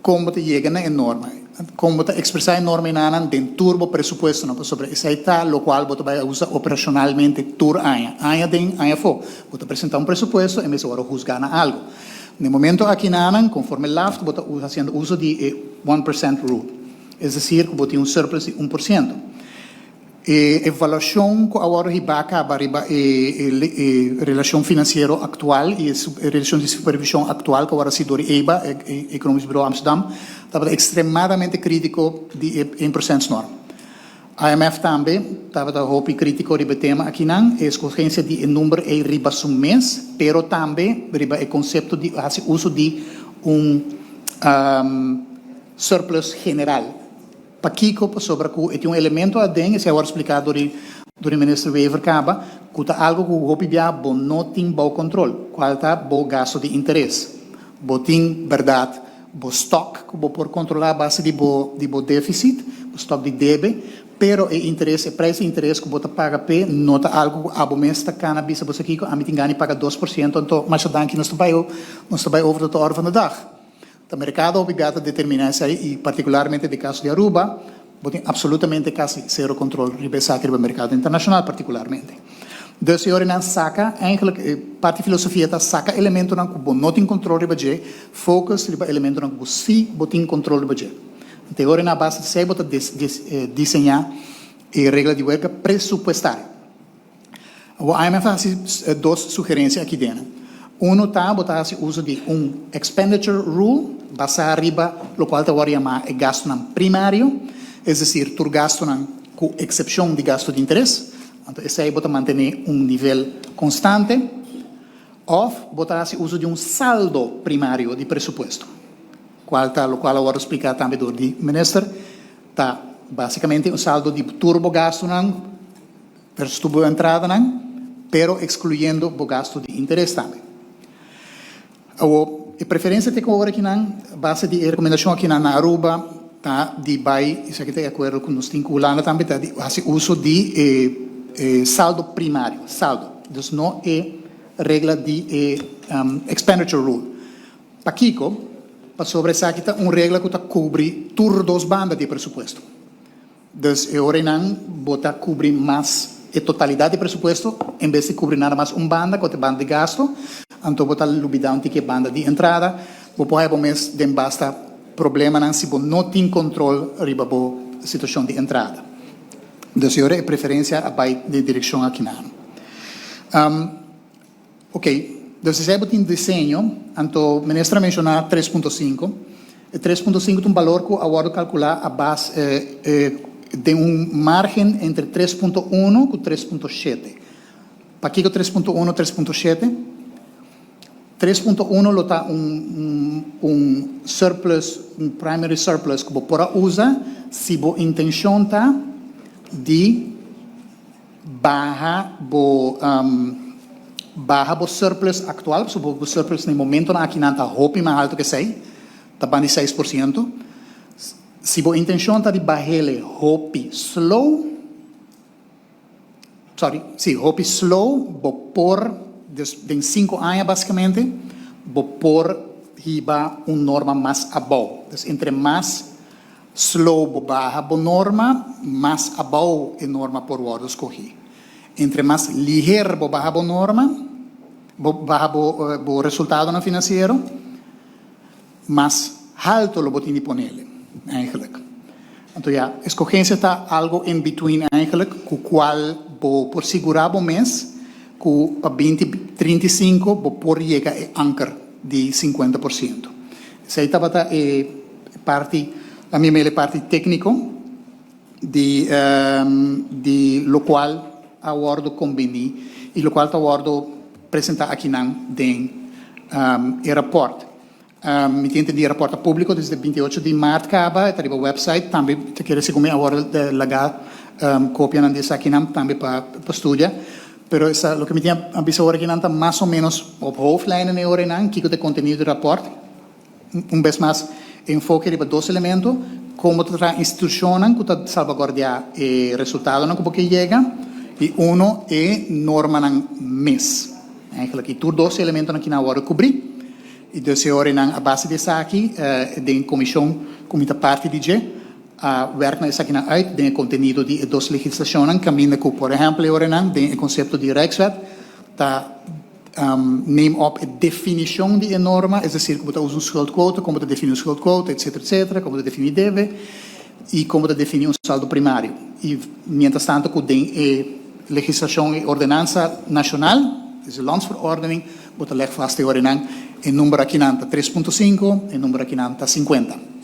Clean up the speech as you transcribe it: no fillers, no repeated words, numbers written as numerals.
como te llega na norma. Como te expressar a norma em den turbo presupuesto não sobre isso aí tá, lo qual você vai usar operacionalmente tur aia den aia fo. Você apresentar presupuesto e mesmo agora juzgar na algo. No momento aqui nanan, conforme LAFT, você está fazendo uso de 1% rule. É decir, que você tem surplus de 1%. Evaluação que agora acaba relação financeira atual e relação de supervisão atual que agora se do EBA, Economisch Bureau Amsterdam, estava extremadamente crítico de 1% norma. A IMF também estava crítico de tema aqui não, a escolhência de número é riba mês, pero também riba o conceito de uso de surplus general. Para Kiko, sobre que é elemento adem, se agora explicado do ministro Wever Caba, que é algo que o Hopibia não tem bom controle, qual está bom gasto de interesse. Bom tem, verdade, bom stock, que por controlar a base de bom déficit, o stock de débito, pero o interesse, o preço de interesse que você paga P, não está algo que a bom mês está cannabis, você Kiko, a mim tem ganho paga 2%, então, mas dan que não está bem over de hora van de dag. O mercado é obrigado a determinar isso aí, e particularmente no caso de Aruba, tem absolutamente quase zero controle sobre o mercado internacional, particularmente. Então, se você saca, parte da filosofia está saca elemento que não tem controle sobre o budget, focus sobre elemento que sim tem controle sobre o budget. Então, agora na base de você, você desenhar a regra de work pressupostária. O IMF faz duas sugerências aqui dentro. Está botando uso de expenditure rule, basado arriba, lo qual agora chama gasto primário, é decir, tu gasto com exceção de gasto de interesse, então esse aí bota manter nível constante, ou botar uso de saldo primário de presupuesto, lo qual agora explicar também do ministro, está basicamente saldo de turbo gasto versus turbo entrada pero excluyendo o gasto de interesse também. A preferência tem agora aqui na base de recomendação aqui na Aruba, tá, de vai, isso aqui tem acordo com os cinco Holanda também, tá, de uso de saldo primário, saldo. Então, não é regra de expenditure rule. Para Kiko, para sobre essa aqui, uma regra que cobre todas as bandas de presupuesto. Então, agora não, bota cobrir mais a totalidade de presupuesto, em vez de cobrir nada mais uma banda, que é banda de gasto, então botar lubidão que banda de entrada, vou pôr mês de basta problema se não tem controle riba a situação de entrada. Então, senhora, é preferência a vai de direção aqui na. Ok, então se você tem desenho, então o ministro mencionou 3.5. 3.5 é valor que agora calcular a base de margem entre 3.1 e 3.7. Para que 3.1 e 3.7? 3.1 está surplus, primary surplus que você pode usar se a intenção está de barra o surplus atual, se o surplus no momento aqui não está mais alto que 6, está bem de 6%. Se a intenção está de barrar hopi slow, vou pôr de 5 anos, basicamente, vou pôr uma norma mais above. Então, entre mais slow vou barra a norma, mais above a norma por ordem escolhi. Entre mais ligeiro vou barra a norma, vou barra o resultado no financeiro, mais alto lo vou ter de poner. Eigenlijk. Então, a escolhência está algo em between, eigenlijk, com o qual vou por segurar o mês, que para 2035 vou por chegar a anchor de 50%. Isso aí estava parte, a minha parte técnico, de lo qual aguardo conveni e lo qual aguardo apresentar aqui no aeroporto. Me tem entendido rapporto público desde 28 de março acaba, está no website, também te quero seguir agora de lagar cópia dessa aqui também para estudar. Pero essa, o que me tinha ambição aqui está mais ou menos op hoofdlijnen na hora que o conteúdo do rapporto. Vez mais, enfoque de dois elementos, como a instituição que salvaguardia o resultado que chega, e é norma mês. Aqui, dois elementos aqui na hora cobrir. E dus a base dessa aqui, de comissão, como parte de G, werken essa aqui uit, de conteúdo de duas legislações, caminha com, por exemplo, de conceito de Rijkswet, neem op a definição de norma, é decir, como usa schuldquota, como definir schuldquota, etc., como definir deve, e como definir saldo primário. E, mientras tanto, com a legislação e ordenança nacional, é a landsverordening, bota leg vast de ordenança, em número aqui 3.5, em número aqui 50.